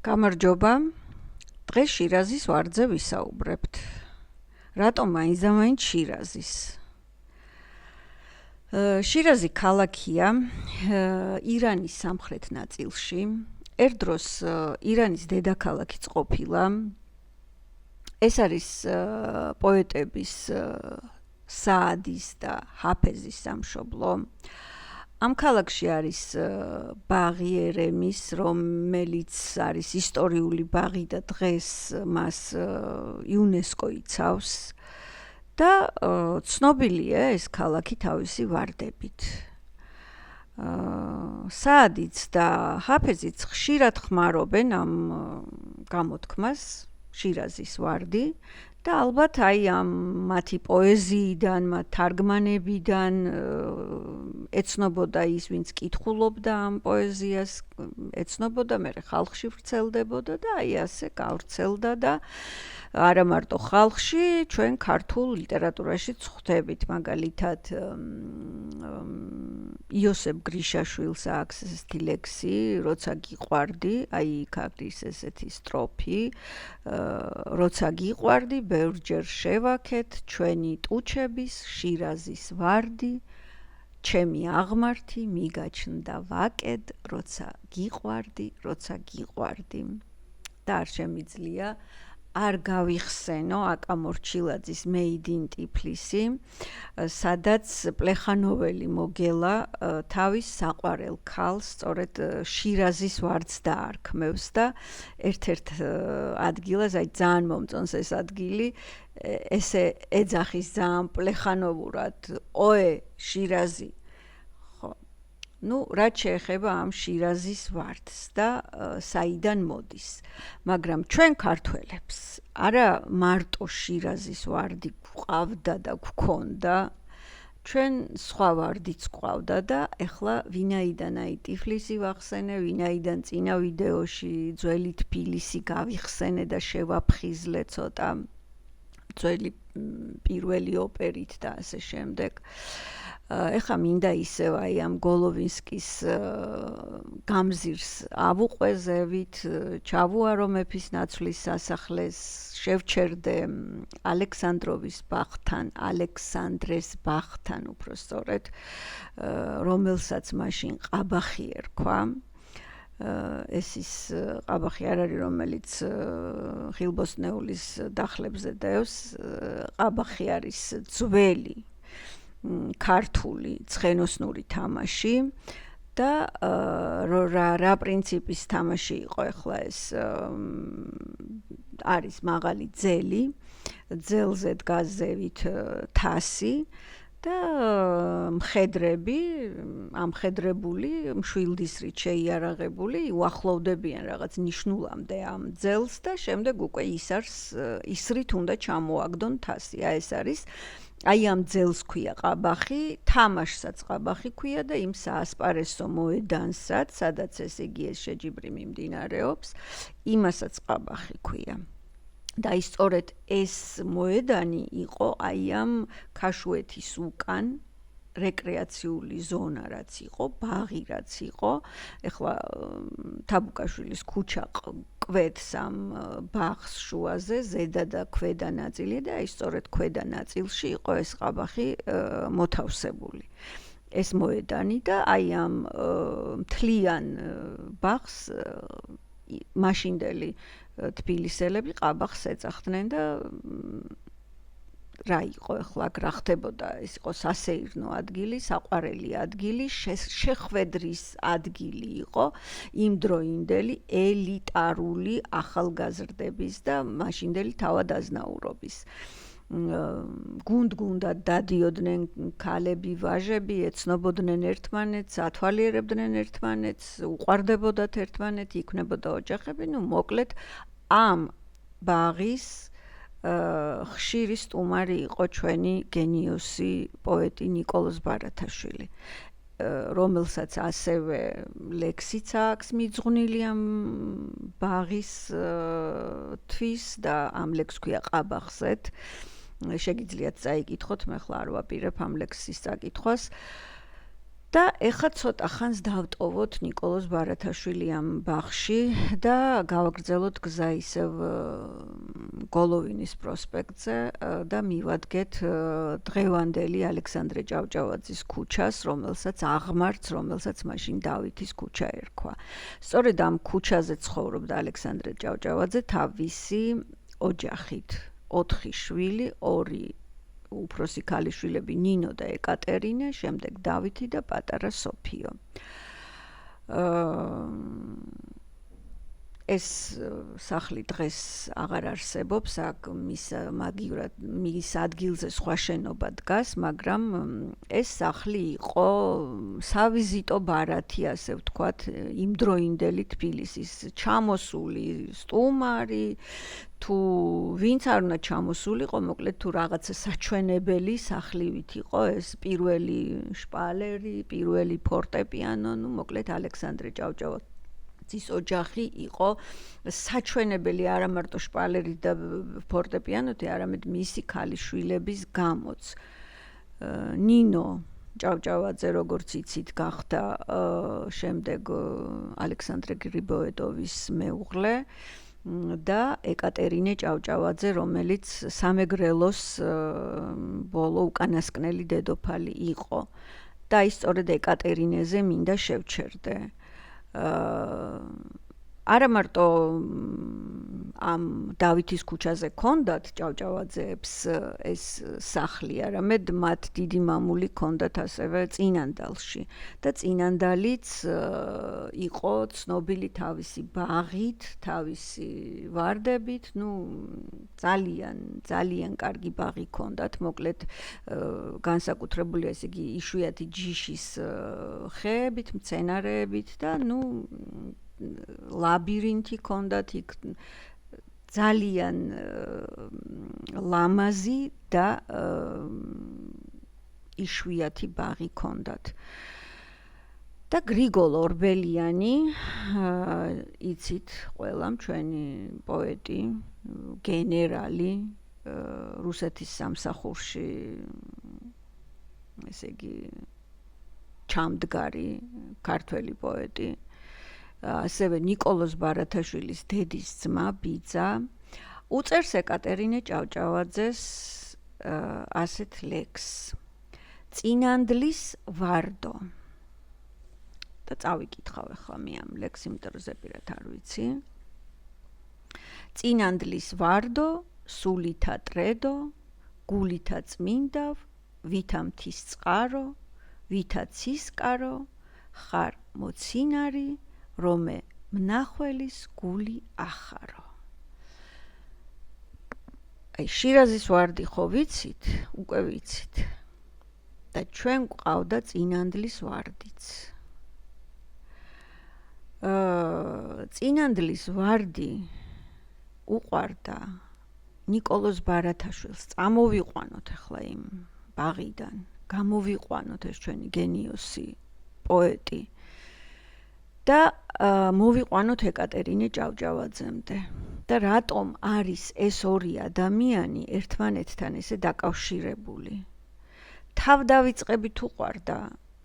გამარჯობა. დღეს შირაზის ვარძზე ვისაუბრებთ. რატომ მაინც შირაზის? შირაზი ქალაქია ირანის სამხრეთ ნაწილში. ერთ დროს ირანის დედაქალაქიც ყოფილა. ეს არის პოეტების საადის და ჰაფეზის სამშობლო. ამ ქალაქში არის ბაღი ერემის, რომელიც არის ისტორიული ბაღი და დღეს მას იუნესკო იცავს და ცნობილია ეს ქალაქი თავისი ვარდებით. საადიც და ჰაფეზიც ხშირად ხმარობენ ამ გამოთქმას შირაზის ვარდი და ალბათ ამ მათი პოეზიიდან, მათ თარგმანებიდან ეცნობოდა ის, ვინც კითხულობდა ამ პოეზიას, ეცნობოდა, მერე ხალხში ვრცელდებოდა და ასე გავრცელდა და არა მარტო ხალხში, ჩვენ ქართულ ლიტერატურაშიც ხვდებით, მაგალითად იოსებ გრიშაშვილს აქვს ესეთი ლექსი, როცა გიყვარდი, იქ არის ესეთი სტროფი, როცა გიყვარდი, ბევრჯერ შევაქეთ ჩვენი ტუჩების შირაზის ვარდი, ჩემი აღმართი მიგაჩნდა ვაკედ, როცა გიყვარდი. და არ შემიძლია არ გავიხსენო აკა მორჩილაძის Made in Tiflis-ი, სადაც პლეხანოველი მოგელა თავის საყვარელ ქალს სწორედ შირაზის ვარდს დაარქმევს და ერთ-ერთ ადგილას, ძალიან მომწონს ეს ადგილი, ესე ეძახის ძალიან პლეხანოვურად, ოე შირაზი. რაც შეეხება ამ შირაზის ვარდს და საიდან მოდის. მაგრამ ჩვენ ქართველებს არა მარტო შირაზის ვარდი გვყავდა და გვქონდა, ჩვენ სხვა ვარდიც გვყავდა და ეხლა ვინაიდან ტიფლისი ვახსენე, ვინაიდან წინა ვიდეოში ძველი თბილისი გავიხსენე და შევაფხიზლე ცოტა ძველი პირველი ოპერით და ასე შემდეგ. ეხლა მინდა ისევ ამ გოლოვინსკის გამზირს ავუყვეზევით, ჩავუარო მეფის ნაცვლის სასახლეს, შევჩერდე ალექსანდროვის ბაღთან, ალექსანდრეს ბაღთან უფრო სწორედ, რომელსაც მაშინ ყაბახი ერქვა. ეს ის ყაბახი არ არის, რომელიც ხილბოსნეულის დახლებზე დევს, ყაბახი არის ძველი ქართული ცხენოსნური თამაში და რა პრინციპის თამაში იყო ახლა ეს არის მაღალი ძელი, ძელზე დგას ზევით თასი და მხედრები, ამხედრებული, მშვილდისრით შეიარაღებული, უახლოვდებიან რაღაც ნიშნულამდე ამ ძელს და შემდეგ უკვე ისრით უნდა ჩამოაგდონ თასი. ეს არის ამ ძელს ქვია ყაბახი, თამაშსაც ყაბახი ქვია და იმ საასპარესო მოედანსაც, სადაც ესე იგი ეს შეჯიბრი მიმდინარეობს, იმასაც ყაბახი ქვია. და სწორედ ეს მოედანი იყო ამ ქაშუეთის უკან რეკრეაციული ზონა რაც იყო, ბაღი რაც იყო. ეხლა თაბუკაშვილის ქუჩა კვეთს ამ ბაღს შუაზე, ზედა და ქვედა ნაწილი და სწორედ ქვედა ნაწილში იყო ეს ყაბახი მოთავსებული. ეს მოედანი და ამ მთლიან ბაღს მაშინდელი თბილისელები ყაბახს ეძახდნენ და რა იყო ახლა რა ხდებოდა, ეს იყო სასეირნო ადგილი, საყვარელი ადგილი, შეხვედრის ადგილი იყო იმდროინდელი ელიტარული ახალგაზრდების და მაშინდელი თავადაზნაურობის. გუნდ-გუნდად დადიოდნენ ქალები, ვაჟები, ეცნობოდნენ ერთმანეთს, ათვალიერებდნენ ერთმანეთს, უყვარდებოდათ ერთმანეთი, იქნებოდა ოჯახები, მოკლედ ამ ბაღის ხშირი სტუმარი იყო ჩვენი გენიოსი პოეტი ნიკოლოზ ბარათაშვილი, რომელსაც ასევე ლექსიც აქვს მიძღვნილი ამ ბაღის თვის და ამ ლექსს ქვია ყაბახზეთ. შეგიძლიათ წაიკითხოთ, მე ხლა არ ვაპირებ ამ ლექსის წაკითხვას. და ეხლა ცოტა ხანს დავტოვოთ ნიკოლოზ ბარათაშვილი ამ ბაღში და გავაგრძელოთ გზა ისევ გოლოვინის პროსპექტზე და მივადგეთ დღევანდელი ალექსანდრე ჭავჭავაძის ქუჩას, რომელსაც მაშინ დავითის ქუჩა ერქვა. სწორედ ამ ქუჩაზე ცხოვრობდა ალექსანდრე ჭავჭავაძე თავისი ოჯახით, 4 შვილი, 2 უფროსი ქალიშვილები ნინო და ეკატერინე, შემდეგ დავითი და პატარა სოფიო. ეს სახლი დღეს აღარ არსებობს, აქ მის ადგილზე სხვა შენობა დგას, მაგრამ ეს სახლი იყო სავიზიტო ბარათი, ასე ვთქვათ, იმდროინდელი თბილისის ჩამოსული სტუმარი, თუ ვინც არ უნდა ჩამოსულიყო, მოკლედ თუ რაღაცა საჩვენებელი სახლივით იყო ეს პირველი შპალერი, პირველი ფორტეპიანო, მოკლედ ალექსანდრე ჭავჭავაძის ოჯახი იყო საჩვენებელი არა მარტო შპალერი და ფორტეპიანოთი, არამედ მისი ქალიშვილების გამოც. ნინო ჭავჭავაძე, როგორც იცით, გახდა შემდეგ ალექსანდრე გრიბოედოვის მეუღლე და ეკატერინე ჭავჭავაძე, რომელიც სამეგრელოს ბოლო უკანასკნელი დედოფალი იყო და ის სწორედ ეკატერინეზე მინდა შევჩერდე. არა მარტო ამ დავითის ქუჩაზე ჰქონდათ ჭავჭავაძეებს ეს სახლი, არამედ მათ დიდი მამული ჰქონდათ ასევე წინანდალში და წინანდალიც იყო ცნობილი თავისი ბაღით, თავისი ვარდებით, ძალიან კარგი ბაღი ჰქონდათ, მოკლედ განსაკუთრებული ესე იგი იშვიათი ჯიშის ხეებით, მცენარეებით და ლაბირინთი ჰქონდათ იქ ძალიან ლამაზი და იშვიათი ბაღი ჰქონდათ. და გრიგოლ ორბელიანი, იცით ყველამ, ჩვენი პოეტი, გენერალი, რუსეთის სამსახურში, ესე იგი ჩამდგარი ქართველი პოეტი, ასევე ნიკოლოზ ბარათაშვილის დედის ძმა, ბიძა, უწერს ეკატერინე ჭავჭავაძეს ასეთ ლექსს. წინანდლის ვარდო. და წავიკითხავ ახლა მე ამ ლექსს, იმიტომ რომ ზეპირად არ ვიცი. წინანდლის ვარდო, სულითა ტრედო, გულითა წმინდავ, ვითა მთის წყარო, ვითა ცისკარო, ხარ მოცინარი, რომე მნახველის გული ახარო. აი შირაზის ვარდი ხო ვიცით, უკვე ვიცით. და ჩვენ გვყავდა წინანდლის ვარდიც. წინანდლის ვარდი უყვარდა ნიკოლოზ ბარათაშვილს. წამოვიყვანოთ ახლა იმ ბაღიდან, გამოვიყვანოთ ეს ჩვენი გენიოსი პოეტი და მოვიყვანოთ ეკატერინე ჭავჭავაძემდე. და რატომ არის ეს ორი ადამიანი ერთმანეთთან ესე დაკავშირებული? თავდავიწყებით უყვარდა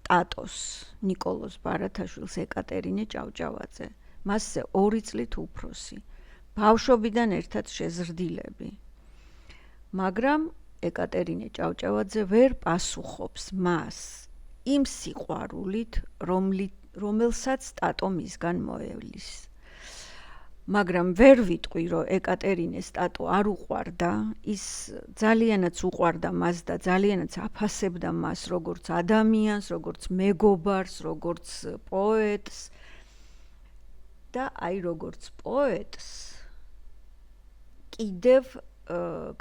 ტატოს, ნიკოლოზ ბარათაშვილს ეკატერინე ჭავჭავაძე, მასზე 2 წლით უფროსი, ბავშვობიდან ერთად შეზრდილები. მაგრამ ეკატერინე ჭავჭავაძე ვერ პასუხობს მას იმ სიყვარულით, რომელსაც ტატო მისგან მოევლის. მაგრამ ვერ ვიტყვი, რომ ეკატერინეს ტატო არ უყვარდა, ის ძალიანაც უყვარდა მას და ძალიანაც აფასებდა მას როგორც ადამიანს, როგორც მეგობარს, როგორც პოეტს. და აი როგორც პოეტს კიდევ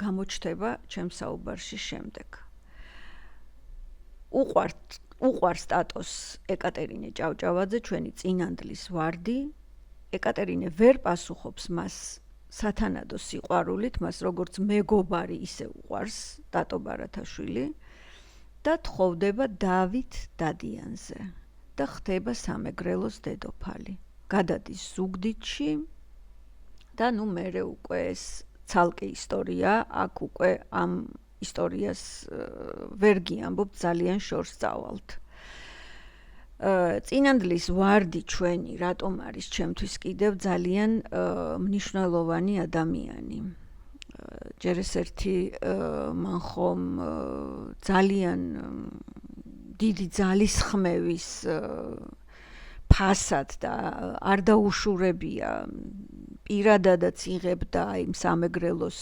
გამოჩნდება ჩემს საუბარში შემდეგ. უყვარს ტატოს ეკატერინე ჭავჭავაძე, ჩვენი წინანდლის ვარდი. ეკატერინე ვერ პასუხობს მას სათანადო სიყვარულით, მას როგორც მეგობარი ისე უყვარს ტატო ბარათაშვილი და თხოვდება დავით დადიანზე და ხდება სამეგრელოს დედოფალი. გადადის ზუგდიდში და მერე უკვე ეს ცალკე ისტორია, აქ უკვე ამ ისტორიას ვერ გიამბობთ, ძალიან შორს წავალთ. წინანდლის ვარდი ჩვენი რატომ არის ჩემთვის კიდევ ძალიან მნიშვნელოვანი ადამიანი. ჯერ ეს ერთი მან ხომ ძალიან დიდი ძალისხმევის ფასად და არ დაუშურებია პირადადაც იღებდა იმ სამეგრელოს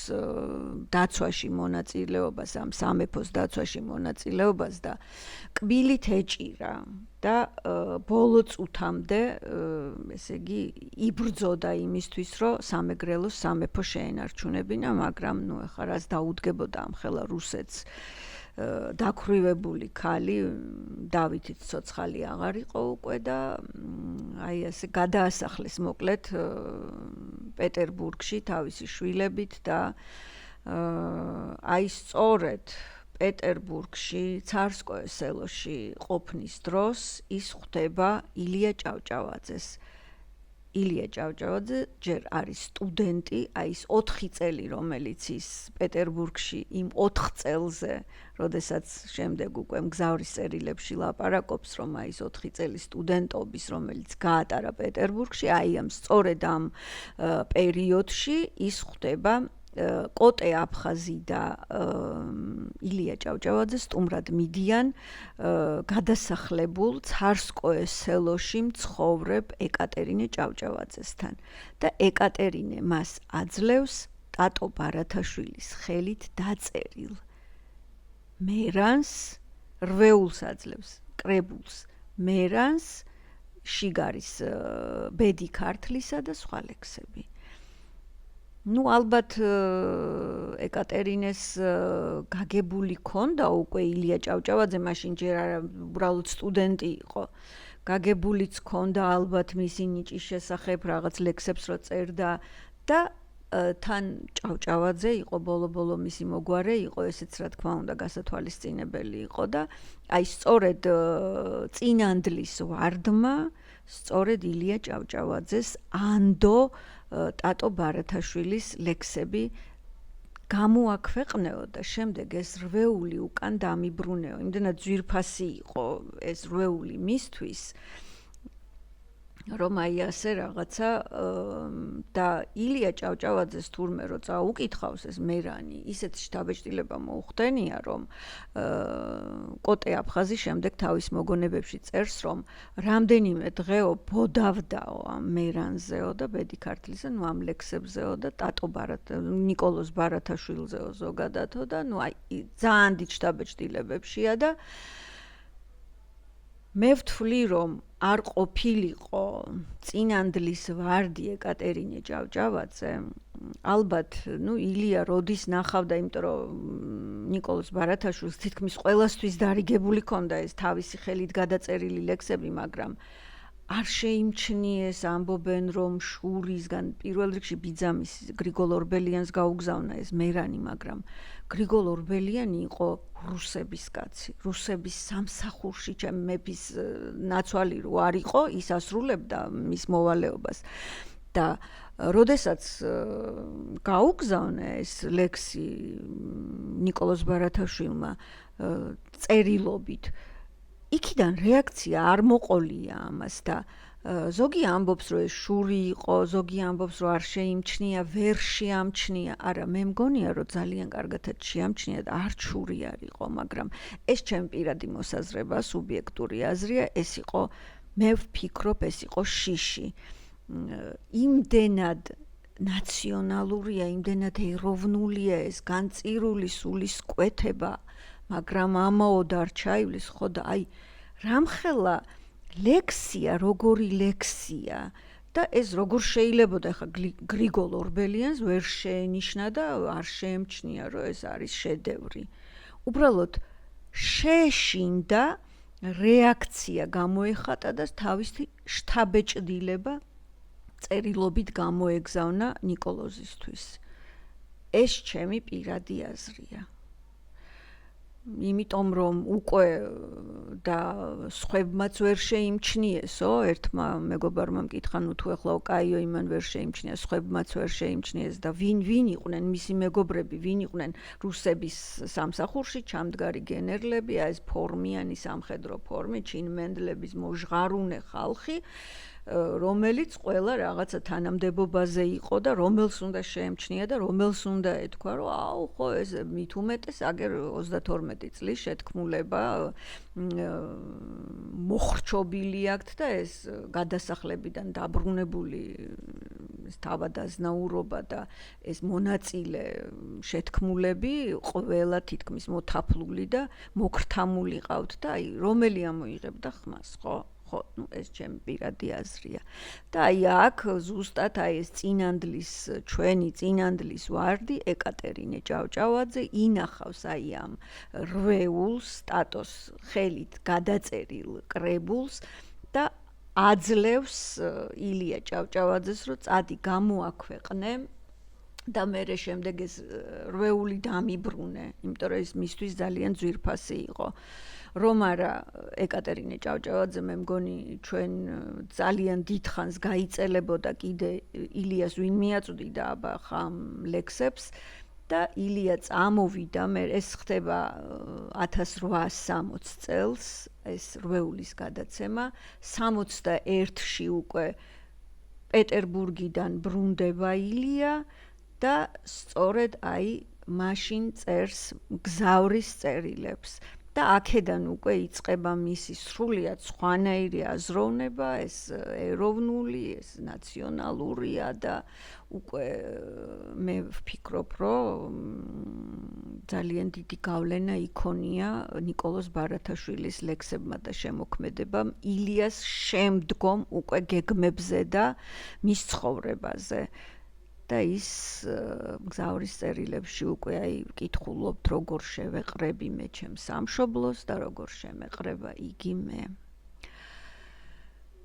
დაცვაში მონაწილეობას, ამ სამეფოს დაცვაში მონაწილეობას და კბილით ეჭირა და ბოლო წუთამდე, ესე იგი, იბრძოდა იმისთვის, რომ სამეგრელოს სამეფო შეენარჩუნებინა, მაგრამ ნუ ეხლა რას დაუდგებოდა ამ ხელა რუსეთს დაქვრივებული ქალი, დავითიც ცოცხალი აღარ იყო უკვე და აი ასე გადაასახლეს მოკლედ პეტერბურგში თავისი შვილებით და აი სწორედ პეტერბურგში, ცარსკოე სელოში ყოფნის დროს ის ხვდება ილია ჭავჭავაძეს. ილია ჭავჭავაძე ჯერ არის სტუდენტი, აი ის 4 წელი, რომელიც ის პეტერბურგში იმ 4 წელზე, როდესაც შემდეგ უკვე მგზავრის წერილებში ლაპარაკობს, რომ აი ეს 4 წელი სტუდენტობის, რომელიც გაატარა პეტერბურგში, აი ამ სწორედ ამ პერიოდში ის ხვდება კოტე აფხაზი და ილია ჭავჭავაძე სტუმრად მიდიან გადასახლებულ ცარსკოე სელოში მცხოვრებ ეკატერინე ჭავჭავაძესთან და ეკატერინე მას აძლევს ტატო ბარათაშვილის ხელით დაწერილ მერანს, რვეულს აძლევს, კრებულს მერანს, შიგარის ბედი ქართლისა და სხვა ლექსები. ნუ ალბათ ეკატერინეს გაგებული ქონდა უკვე ილია ჭავჭავაძე, მაშინ ჯერ არა უბრალოდ სტუდენტი იყო. გაგებულიც ქონდა ალბათ მისი ნიჭის შესახებ რაღაც ლექსებს რო წერდა და თან ჭავჭავაძე იყო ბოლო-ბოლო მისი მოგვარე იყო, ესეც რა თქმა უნდა გასათვალისწინებელი იყო და აი სწორედ წინანდლის ვარდმა, სწორედ ილია ჭავჭავაძეს ანდო ტატო ბარათაშვილის ლექსები გამოაქვეყნეო და შემდეგ ეს რვეული უკან დამიბრუნეო. იმდენად ძვირფასი იყო ეს რვეული მისთვის, რომ აი ასე რაღაცა და ილია ჭავჭავაძეს თურმე რო წაუკითხავს ეს მერანი, ისეთ შთაბეჭდილება მოუხდენია, რომ კოტე აფხაზი შემდეგ თავის მოგონებებში წერს, რომ რამდენიმე დღეო ბოდავდაო ამ მერანზეო და ბედი ქართლისა, ნუ ამ ლექსებზეო და ნიკოლოზ ბარათაშვილზეო ზოგადადო და ნუ აი ძალიან დიდ შთაბეჭდილებებშია და მე ვთვლი, რომ არ ყოფილიყო წინანდლის ვარდი ეკატერინე ჭავჭავაძე, ალბათ, ნუ ილია როდის ნახავდა, იმიტომ რომ ნიკოლოზ ბარათაშვილს თითქმის ყველასთვის დარიგებული ქონდა ეს თავისი ხელით გადაწერილი ლექსები, მაგრამ არ შეიმჩნიეს, ამბობენ, რომ შურისგან პირველ რიგში ბიძამის გრიგოლ ორბელიანს გაუგზავნა ეს მერანი, მაგრამ გრიგოლ ორბელიანი იყო რუსების კაცი, რუსების სამსახურში ჩემ მეფის ნაცვალი რო არ იყო, ის ასრულებდა მის მოვალეობას და როდესაც გაუგზავნა ეს ლექსი ნიკოლოზ ბარათაშვილმა წერილობით, იქიდან რეაქცია არ მოყოლია ამას და ზოგი ამბობს, რომ ეს შური იყო, ზოგი ამბობს, რომ არ შეიმჩნია, ვერ შეამჩნია. არა, მე მგონია, რომ ძალიან კარგათაც შეამჩნია და არ შური არ იყო, მაგრამ ეს ჩემი პირადი მოსაზრება, სუბიექტური აზრია, ეს იყო, მე ვფიქრობ, ეს იყო შიში. იმდენად ნაციონალურია, იმდენად ეროვნულია ეს განწირული სულისკვეთება, მაგრამ ამაო არ ჩაივლის, ხო და აი რამხელა ლექსია, როგორი ლექსია და ეს როგორ შეიძლებოდა ხა გრიგოლ ორბელიანს ვერ შეენიშნა და არ შეემჩნია, რომ ეს არის შედევრი. უბრალოდ შეეშინდა, რეაქცია გამოეხატა და თავისი შთაბეჭდილება წერილობით გამოეგზავნა ნიკოლოზისთვის. ეს ჩემი პირადი აზრია. იმიტომ რომ უკვე და სხვებმაც ვერ შეიმჩნიესო, ერთმა მეგობარმა მკითხა, ნუ თუ ეხლა კაიო იმან ვერ შეიმჩნია, სხვებმაც ვერ შეიმჩნიეს და ვინ იყვნენ მისი მეგობრები, ვინ იყვნენ რუსების სამსახურში ჩამდგარი გენერლები, ეს ფორმიანი სამხედრო ფორმი, ჩინმენდლების მოჟღარუნე ხალხი, რომელიც ყველა რაღაცა თანამდებობაზე იყო და რომელს უნდა შეემჩნია და რომელს უნდა ეთქვა, რომ აუ ხო ეს მით უმეტეს აგერ 32 წლის შეთქმულება მოხრჩობილი აქვთ და ეს გადასახლებიდან დაბრუნებული ეს თავადაზნაურობა და ეს მონაწილე შეთქმულები ყველა თითქმის მოთაფლული და მოკრთამული ყავთ და აი რომელი ამოიღებდა ხმას, ხო? ხო, ну ეს ჩემი პირადი აზრია. და აი აქ ზუსტად აი ეს ჩვენი წინანდლის ვარდი ეკატერინე ჭავჭავაძე ინახავს აი ამ რვეულ სტატოს ხელით გადაწერილ კრებულს და აძლევს ილია ჭავჭავაძეს, რომ წადი გამოაქვეყნე და მერე შემდეგ ეს რვეული დამიბრუნე, იმიტომ რომ ეს მისთვის ძალიან ძვირფასი იყო. რომ არა ეკატერინე ჭავჭავაძე მე მგონი ჩვენ ძალიან დიდხანს გაიწელებოდა კიდე ილიას ვინ მიაწვდიდა აბა ხამ ლექსებს და ილია წამოვიდა მე ეს ხდება 1860 წელს ეს რვეულის გადაცემა 61-ში უკვე პეტერბურგიდან ბრუნდება ილია და სწორედ აი მაშინ წერს გზავრის წერილებს და აქედან უკვე იწყება მისი სრულიად სხვანაირი აზროვნება, ეს ეროვნული, ეს ნაციონალურია და უკვე მე ვფიქრობ, რომ ძალიან დიდი გავლენა იქონია ნიკოლოზ ბარათაშვილის ლექსებმა და შემოქმედებამ ილიას შემდგომ უკვე გეგმებზე და მის ცხოვრებაზე. და ის გზავრის წერილებში უკვე აი ვკითხულობთ როგორ შევეყრები მე ჩემს სამშობლოს და როგორ შემეყრება იგი მე.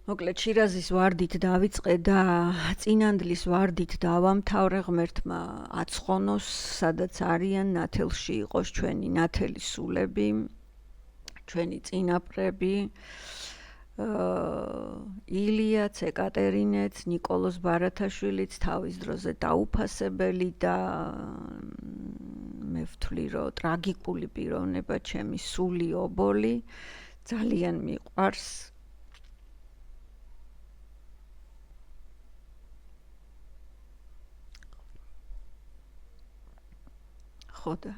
მოკლედ შირაზის ვარდით დავიწყე და წინანდლის ვარდით დავამთავრე ღმერთმა აცხონოს, სადაც არიან ნათელში იყოს ჩვენი ნათელი სულები, ჩვენი წინაპრები, ილიაც, ეკატერინეც, ნიკოლოზ ბარათაშვილიც თავის დროზე დაუფასებელი და მე ვთვლი, რომ ტრაგიკული პიროვნება ჩემი სული ობოლი ძალიან მიყვარს. ხო და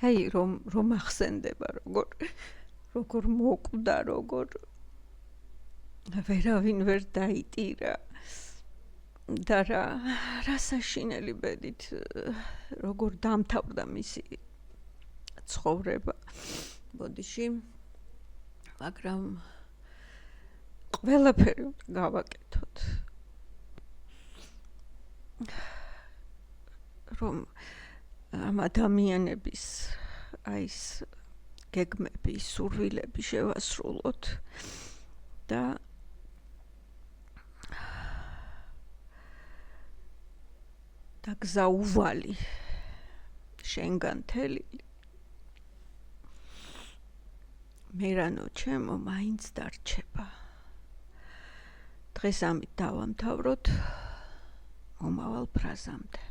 აი რომ ახსენდება როგორ მოკვდა, როგორ ვერავინ ვერ დაიტირა და რა საშინელი ბედით როგორ დამთავრდა მისი ცხოვრება ბოდიში, მაგრამ ყველაფერი უნდა გავაკეთოთ, რომ ამ ადამიანების აი ეს გეგმები, სურვილები შევასრულოთ და გზა უვალი შენგან თელილი მერანო ჩემო მაინც დარჩება. დღეს ამით დავამთავროთ, მომავალ ფრაზამდე.